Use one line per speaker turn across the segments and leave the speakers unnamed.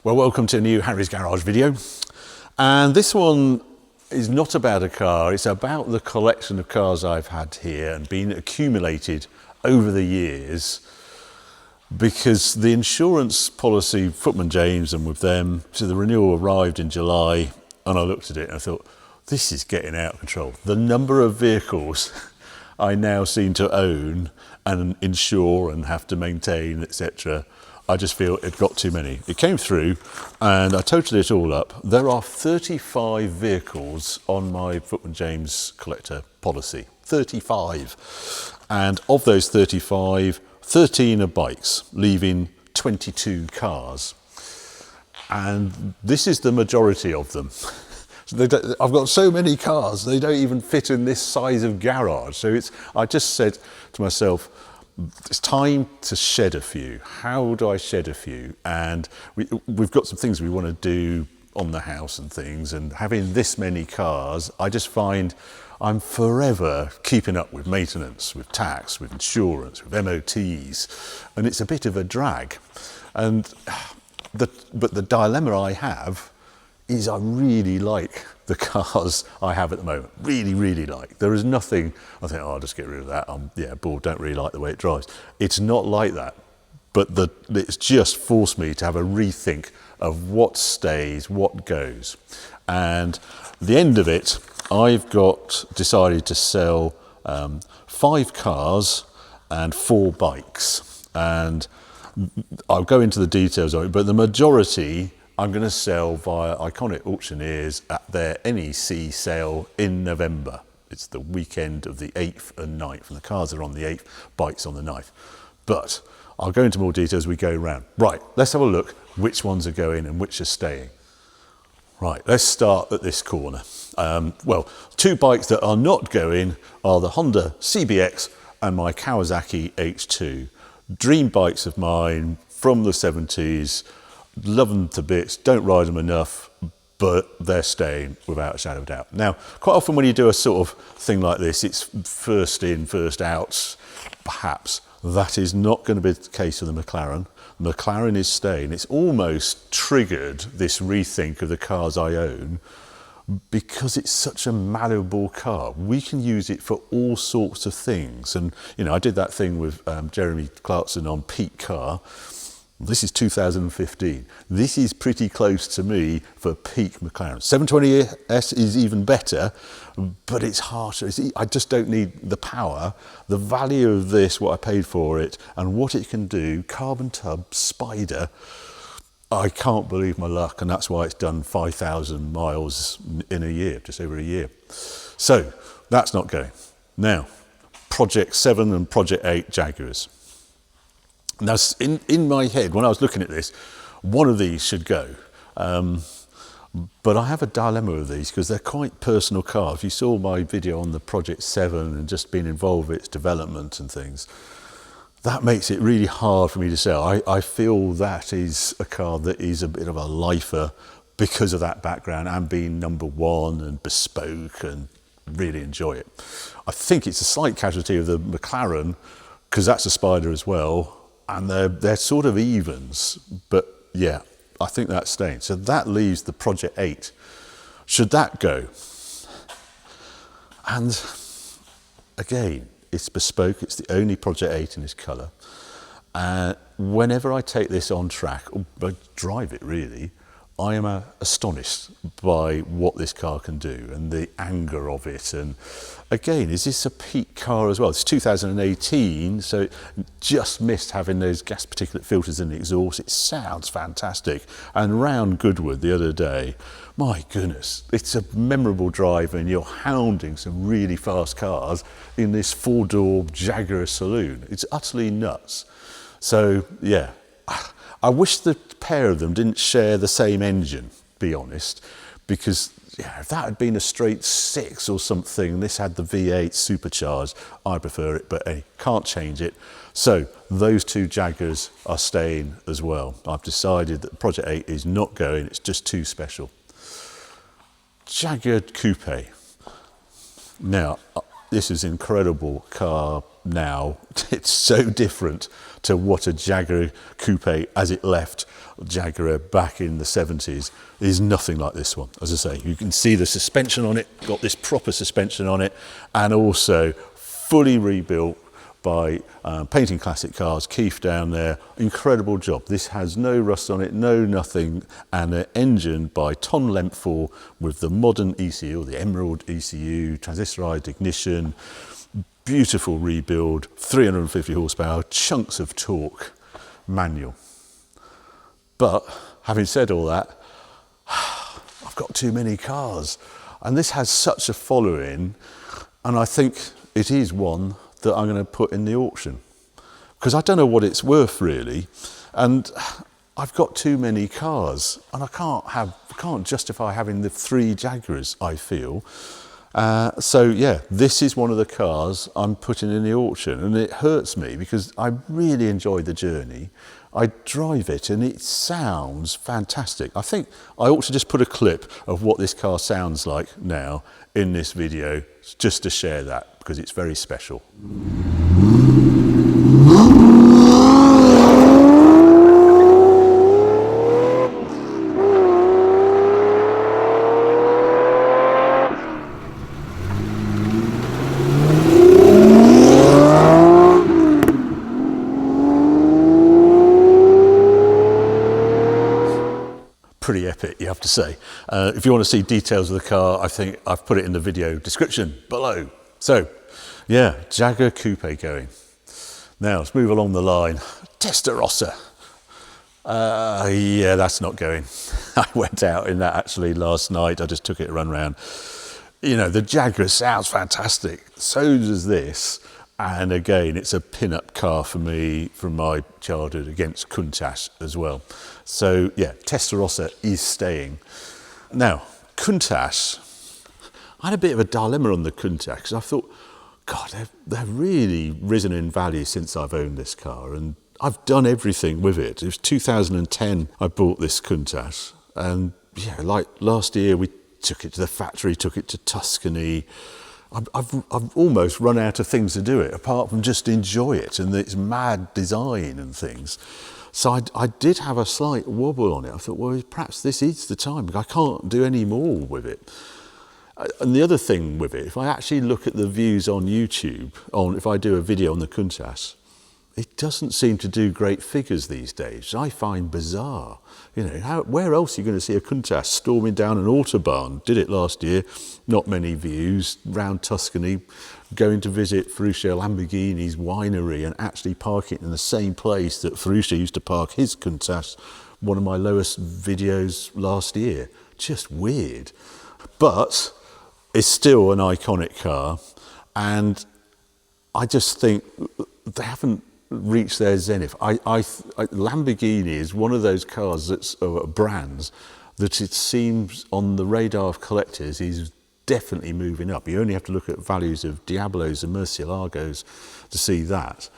Well, welcome to a new Harry's Garage video. And this one is not about a car, it's about the collection of cars I've had here and been accumulated over the years, because the insurance policy, Footman James and with them, so the renewal arrived in July, and I looked at it and I thought, this is getting out of control. The number of vehicles I now seem to own and insure and have to maintain, etc. I just feel it got too many. It came through and I totaled it all up. There are 35 vehicles on my Footman James collector policy, 35. And of those 35, 13 are bikes, leaving 22 cars. And this is the majority of them. I've got so many cars, they don't even fit in this size of garage. So I just said to myself, it's time to shed a few. How do I shed a few? And we've got some things we want to do on the house and things, and having this many cars, I just find I'm forever keeping up with maintenance, with tax, with insurance, with MOTs, and it's a bit of a drag. But the dilemma I have is I really like the cars I have at the moment. Really, really like. There is nothing, I think, oh, I'll just get rid of that. I'm bored, don't really like the way it drives. It's not like that. But it's just forced me to have a rethink of what stays, what goes. And the end of it, I've decided to sell 5 cars and 4 bikes. And I'll go into the details of it, but the majority I'm going to sell via Iconic Auctioneers at their NEC sale in November. It's the weekend of the 8th and 9th, and the cars are on the 8th, bikes on the 9th. But I'll go into more detail as we go round. Right, let's have a look which ones are going and which are staying. Right, let's start at this corner. Well, 2 bikes that are not going are the Honda CBX and my Kawasaki H2. Dream bikes of mine from the 70s. Love them to bits, don't ride them enough, but they're staying without a shadow of doubt. Now, quite often when you do a sort of thing like this, it's first in, first out, perhaps. That is not going to be the case with the McLaren. The McLaren is staying. It's almost triggered this rethink of the cars I own because it's such a malleable car. We can use it for all sorts of things. And, you know, I did that thing with Jeremy Clarkson on Peak Car. This is 2015. This is pretty close to me for peak McLaren. 720S is even better, but it's harsher. I just don't need the power, the value of this, what I paid for it, and what it can do. Carbon tub, Spider. I can't believe my luck, and that's why it's done 5,000 miles in a year, just over a year. So that's not going. Now, Project 7 and Project 8 Jaguars. Now, in my head, when I was looking at this, one of these should go. But I have a dilemma with these because they're quite personal cars. You saw my video on the Project 7 and just being involved with its development and things. That makes it really hard for me to sell. I feel that is a car that is a bit of a lifer because of that background and being #1 and bespoke and really enjoy it. I think it's a slight casualty of the McLaren because that's a Spider as well. And they're sort of evens, but yeah, I think that's staying. So that leaves the Project 8. Should that go? And again, it's bespoke. It's the only Project 8 in this colour. Whenever I take this on track, or drive it really, I am astonished by what this car can do and the anger of it. And again, is this a peak car as well? It's 2018, so it just missed having those gas particulate filters in the exhaust. It sounds fantastic. And round Goodwood the other day, my goodness, it's a memorable drive and you're hounding some really fast cars in this 4-door Jaguar saloon. It's utterly nuts. So yeah, I wish the pair of them didn't share the same engine, be honest, because yeah, if that had been a straight 6 or something, this had the V8 supercharged, I prefer it, but hey, can't change it. So those 2 Jaguars are staying as well. I've decided that Project 8 is not going, it's just too special. Jaguar Coupe. Now, this is an incredible car, now, it's so different to what a Jaguar coupe as it left Jaguar back in the 70s is nothing like this one. As I say, you can see the suspension on it, got this proper suspension on it, and also fully rebuilt by Painting Classic Cars, Keith down there. Incredible job. This has no rust on it, no nothing, and an engine by Tom Lempfall with the modern ECU, or the Emerald ECU, transistorized ignition, beautiful rebuild, 350 horsepower, chunks of torque, manual. But having said all that, I've got too many cars, and this has such a following, and I think it is one that I'm going to put in the auction, because I don't know what it's worth really, and I've got too many cars, and I can't justify having the 3 Jaguars, I feel. So yeah, this is one of the cars I'm putting in the auction, and it hurts me because I really enjoy the journey. I drive it and it sounds fantastic. I think I ought to just put a clip of what this car sounds like now in this video, just to share that, because it's very special. Pretty epic, you have to say. If you want to see details of the car, I think I've put it in the video description below. So, yeah, Jaguar coupe going. Now, let's move along the line. Testarossa. Yeah, that's not going. I went out in that actually last night. I just took it a run round. You know, the Jaguar sounds fantastic. So does this. And again, it's a pin-up car for me from my childhood against Countach as well. So yeah, Testarossa is staying. Now, Countach, I had a bit of a dilemma on the Countach because I thought, God, they've really risen in value since I've owned this car, and I've done everything with it. It was 2010 I bought this Countach, and yeah, like last year we took it to the factory, took it to Tuscany. I've almost run out of things to do it apart from just enjoy it and its mad design and things. So I did have a slight wobble on it. I thought, well, perhaps this is the time. I can't do any more with it. And the other thing with it, if I actually look at the views on YouTube, if I do a video on the Countach, it doesn't seem to do great figures these days. I find bizarre. You know, where else are you going to see a Countach storming down an autobahn? Did it last year, not many views, round Tuscany, going to visit Ferruccio Lamborghini's winery and actually park it in the same place that Ferruccio used to park his Countach, one of my lowest videos last year. Just weird. But it's still an iconic car, and I just think they haven't reach their zenith. Lamborghini is one of those cars that's brands that it seems on the radar of collectors is definitely moving up. You only have to look at values of Diablos and Murcielagos to see that.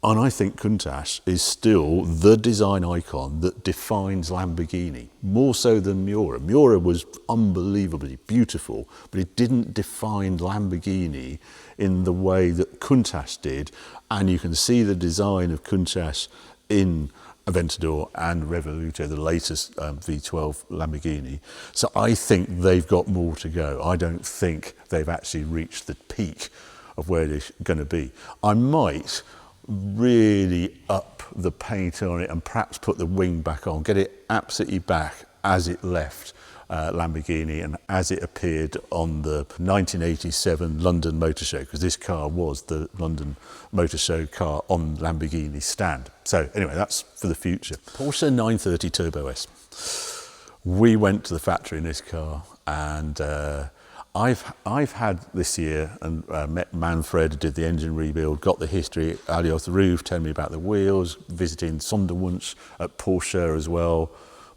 And I think Countach is still the design icon that defines Lamborghini, more so than Miura. Miura was unbelievably beautiful, but it didn't define Lamborghini in the way that Countach did. And you can see the design of Countach in Aventador and Revoluto, the latest V12 Lamborghini. So I think they've got more to go. I don't think they've actually reached the peak of where they're going to be. I might really up the paint on it and perhaps put the wing back on, get it absolutely back as it left Lamborghini and as it appeared on the 1987 London Motor Show, because this car was the London Motor Show car on Lamborghini's stand. So anyway, that's for the future. Porsche 930 Turbo S. We went to the factory in this car, and I've had this year and met Manfred, did the engine rebuild, got the history, Ali off the roof, telling me about the wheels, visiting Sonderwunsch at Porsche as well.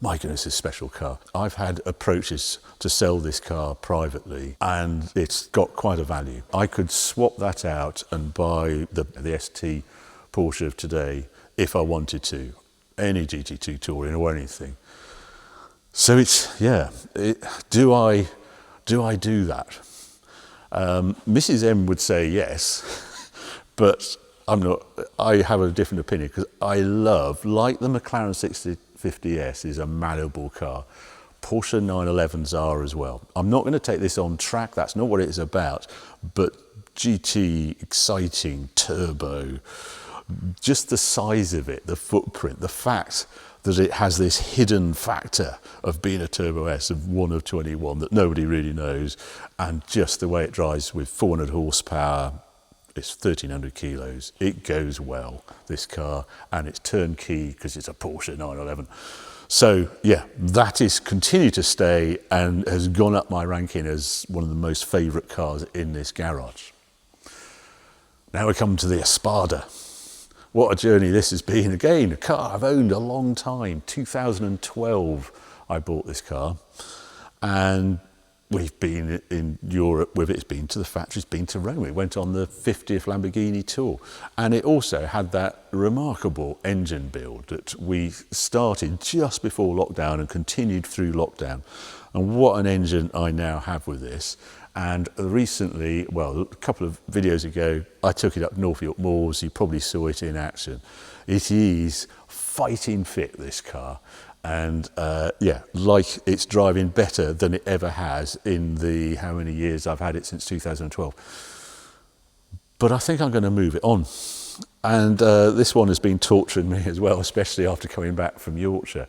My goodness, it's a special car. I've had approaches to sell this car privately, and it's got quite a value. I could swap that out and buy the ST Porsche of today if I wanted to, any GT2 Touring or anything. So it's, yeah, do I do that? Mrs. M would say yes, But I have a different opinion because I love, like the McLaren 650S is a malleable car, Porsche 911s are as well. I'm not going to take this on track, that's not what it is about, but GT, exciting, turbo, just the size of it, the footprint, the fact that it has this hidden factor of being a Turbo S, of 1 of 21 that nobody really knows, and just the way it drives with 400 horsepower, it's 1,300 kilos. It goes well, this car, and it's turnkey because it's a Porsche 911. So yeah, that is continued to stay and has gone up my ranking as one of the most favourite cars in this garage. Now we come to the Espada. What a journey this has been. Again, a car I've owned a long time. 2012 I bought this car, and we've been in Europe with it. It's been to the factories, been to Rome. It went on the 50th Lamborghini tour. And it also had that remarkable engine build that we started just before lockdown and continued through lockdown. And what an engine I now have with this. And recently, well, a couple of videos ago, I took it up Norfolk Moors. You probably saw it in action. It is fighting fit, this car. And yeah, like it's driving better than it ever has in the how many years I've had it, since 2012. But I think I'm going to move it on. And this one has been torturing me as well, especially after coming back from Yorkshire.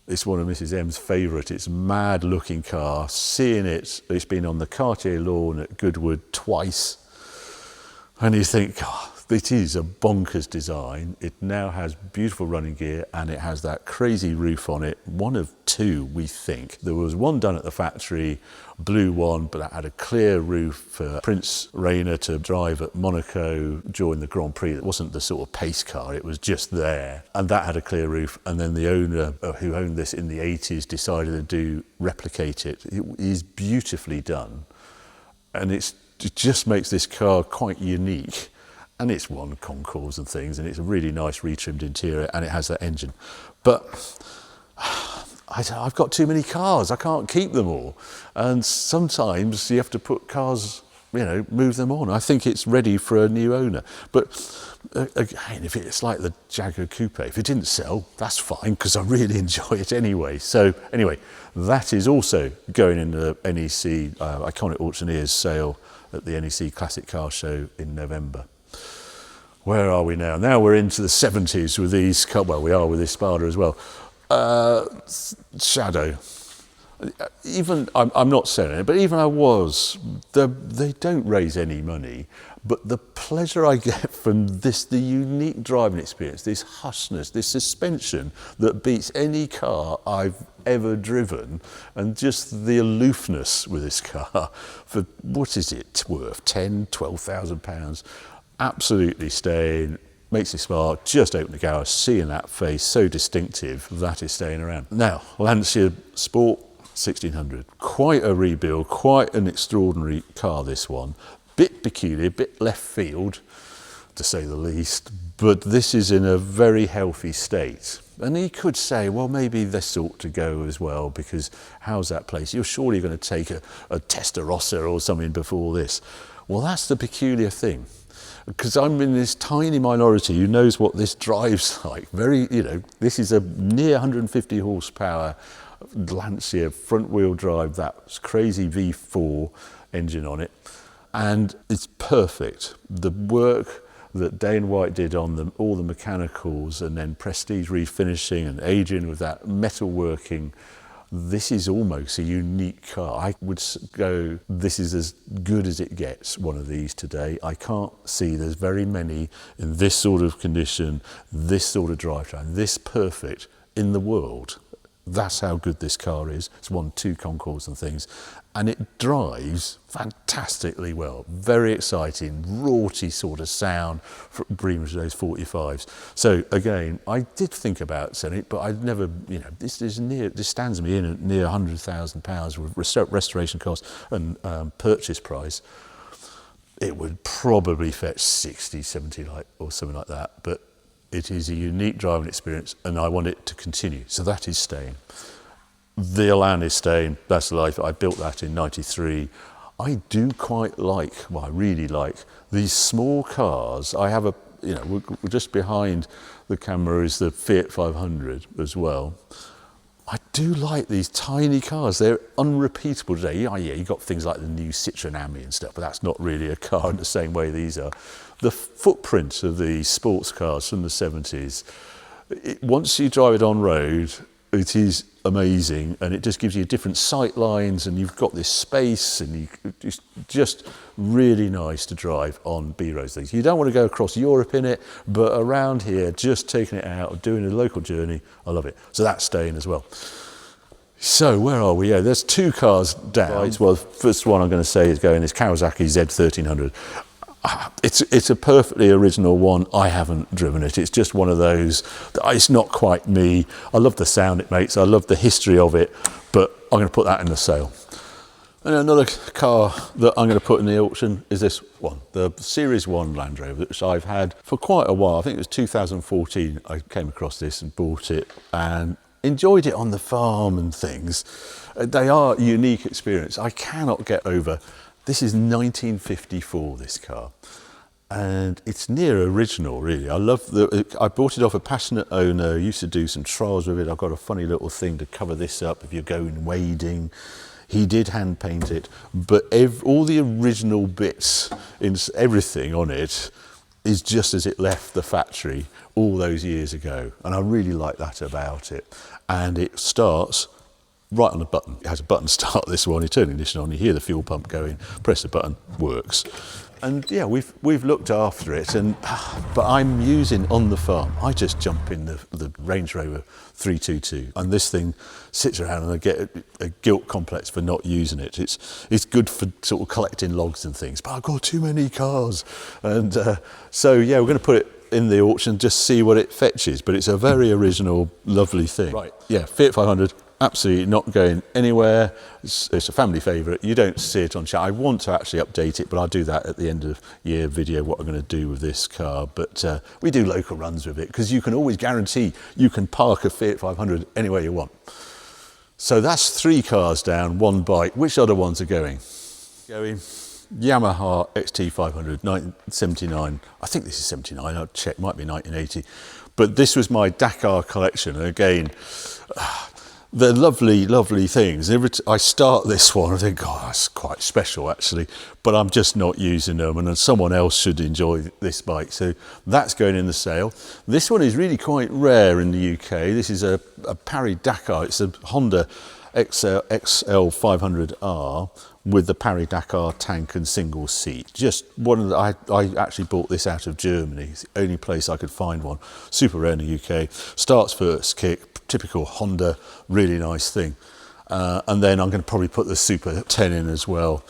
It's one of Mrs. M's favourite. It's a mad looking car. Seeing it, it's been on the Cartier lawn at Goodwood twice. And you think, God, it is a bonkers design. It now has beautiful running gear and it has that crazy roof on it. One of two, we think. There was one done at the factory, blue one, but that had a clear roof for Prince Rainer to drive at Monaco during the Grand Prix. It wasn't the sort of pace car, it was just there. And that had a clear roof. And then the owner who owned this in the 80s decided to replicate it. It is beautifully done. And it just makes this car quite unique. And it's won concours and things, and it's a really nice retrimmed interior, and it has that engine. But I've got too many cars, I can't keep them all. And sometimes you have to put cars, you know, move them on. I think it's ready for a new owner. But again, if it's like the Jaguar Coupe, if it didn't sell, that's fine, because I really enjoy it anyway. So anyway, that is also going in the NEC Iconic Auctioneers sale at the NEC Classic Car Show in November. Where are we now? Now we're into the 70s with these, well, we are with this Espada as well. Shadow. Even, I'm not selling it, but even I was, they don't raise any money, but the pleasure I get from this, the unique driving experience, this hushness, this suspension that beats any car I've ever driven, and just the aloofness with this car for, what is it worth, 10, 12,000 pounds? Absolutely staying, makes it smart. Just open the garage, seeing that face, so distinctive, that is staying around. Now, Lancia Sport 1600, quite a rebuild, quite an extraordinary car, this one. Bit peculiar, bit left field, to say the least, but this is in a very healthy state. And you could say, well, maybe this ought to go as well, because how's that place? You're surely going to take a Testarossa or something before this. Well, that's the peculiar thing. Because I'm in this tiny minority who knows what this drives like. Very, you know, this is a near 150 horsepower Lancia front wheel drive, that crazy V4 engine on it. And it's perfect. The work that Dane White did on them, all the mechanicals, and then Prestige refinishing and Adrian with that metal working, this is almost a unique car. I would go, this is as good as it gets, one of these today. I can't see there's very many in this sort of condition, this sort of drivetrain, this perfect in the world. That's how good this car is. It's won 2 concours and things. And it drives fantastically well. Very exciting, raughty sort of sound for those 45s. So again, I did think about selling it, but I'd never, you know, this stands me in at near £100,000 with restoration costs and purchase price. It would probably fetch 60, 70 or something like that. But it is a unique driving experience, and I want it to continue. So that is staying. The Elan is staying, that's life. I built that in '93. I do quite like, well, I really like these small cars. I have a, you know, we're just behind the camera is the Fiat 500 as well. I do like these tiny cars. They're unrepeatable today. Yeah, you got things like the new Citroen Ami and stuff, but that's not really a car in the same way these are. The footprint of the sports cars from the 70s, once you drive it on road, it is amazing, and it just gives you different sight lines, and you've got this space, and it's just really nice to drive on B roads. Things you don't want to go across Europe in it, but around here, just taking it out, doing a local journey, I love it. So that's staying as well. So where are we? Yeah, there's two cars down. Right. Well, the first one I'm going to say is going is Kawasaki Z1300. It's a perfectly original one. I haven't driven it. It's just one of those, it's not quite me. I love the sound it makes. I love the history of it, but I'm going to put that in the sale. And another car that I'm going to put in the auction is this one, the Series 1 Land Rover, which I've had for quite a while. I think it was 2014 I came across this and bought it and enjoyed it on the farm and things. They are a unique experience. I cannot get over. This is 1954, this car, and it's near original, really. I bought it off a passionate owner, used to do some trials with it. I've got a funny little thing to cover this up if you're going wading. He did hand paint it, but all the original bits, everything on it, is just as it left the factory all those years ago, and I really like that about it. And it starts right on the button. It has a button start, this one. You turn the ignition on, you hear the fuel pump going, press the button, works. And yeah, we've looked after it, but I'm using on the farm. I just jump in the Range Rover 322, and this thing sits around, and I get a guilt complex for not using it. It's good for sort of collecting logs and things, but I've got too many cars. And so yeah, we're going to put it in the auction, just see what it fetches. But it's a very original, lovely thing. Right, yeah, Fiat 500. Absolutely not going anywhere. It's a family favourite. You don't see it on chat. I want to actually update it, but I'll do that at the end of year video, what I'm going to do with this car. But we do local runs with it, because you can always guarantee you can park a Fiat 500 anywhere you want. So that's 3 cars down, 1 bike. Which other ones are going? Yamaha XT500, 1979. I think this is 79, I'll check, might be 1980. But this was my Dakar collection, and again, they're lovely, lovely things. I start this one, I think, oh, that's quite special actually, but I'm just not using them, and then someone else should enjoy this bike. So that's going in the sale. This one is really quite rare in the UK. This is a Paris Dakar. It's a Honda XL 500R with the Paris Dakar tank and single seat. Just one of the, I actually bought this out of Germany. It's the only place I could find one. Super rare in the UK. Starts first kick. Typical Honda, really nice thing. And then I'm going to probably put the Super 10 in as well.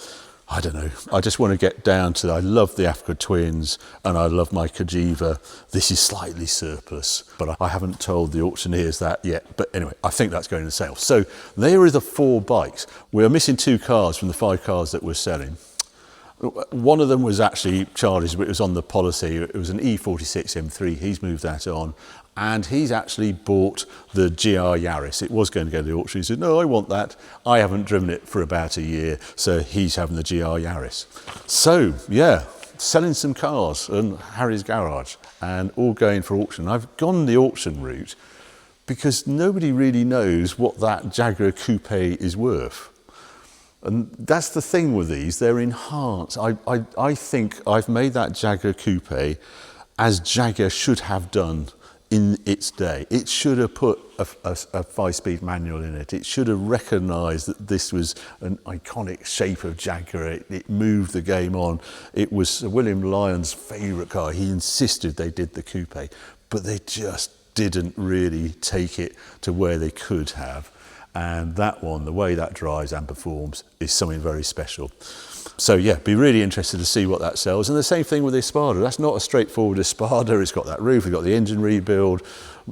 I don't know. I just want to get down to, I love the Africa Twins and I love my Cagiva. This is slightly surplus, but I haven't told the auctioneers that yet. But anyway, I think that's going to sale. So there are the 4 bikes. We're missing 2 cars from the 5 cars that we're selling. One of them was actually Charlie's, but it was on the policy. It was an E46 M3. He's moved that on. And he's actually bought the GR Yaris. It was going to go to the auction. He said, no, I want that. I haven't driven it for about a year, so he's having the GR Yaris. So, yeah, selling some cars in Harry's garage and all going for auction. I've gone the auction route because nobody really knows what that Jaguar Coupe is worth. And that's the thing with these, they're enhanced. I think I've made that Jaguar Coupe as Jaguar should have done in its day. It should have put a 5-speed manual in it. It should have recognised that this was an iconic shape of Jaguar. It moved the game on. It was Sir William Lyon's favourite car. He insisted they did the coupe, but they just didn't really take it to where they could have. And that one, the way that drives and performs, is something very special. So yeah, be really interested to see what that sells. And the same thing with the Espada. That's not a straightforward Espada. It's got that roof, it's got the engine rebuild.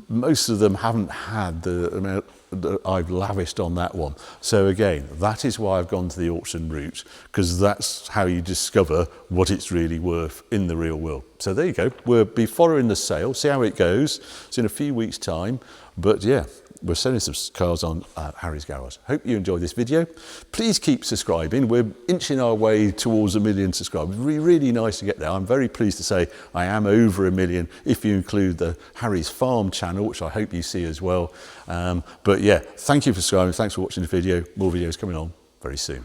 Most of them haven't had the amount that I've lavished on that one. So again, that is why I've gone to the auction route, because that's how you discover what it's really worth in the real world. So there you go. We'll be following the sale, see how it goes. It's in a few weeks' time. But yeah, we're selling some cars on Harry's Garage. Hope you enjoyed this video. Please keep subscribing. We're inching our way towards 1 million subscribers. Really nice to get there. I'm very pleased to say I am over 1 million if you include the Harry's Farm channel, which I hope you see as well. But yeah, thank you for subscribing. Thanks for watching the video. More videos coming on very soon.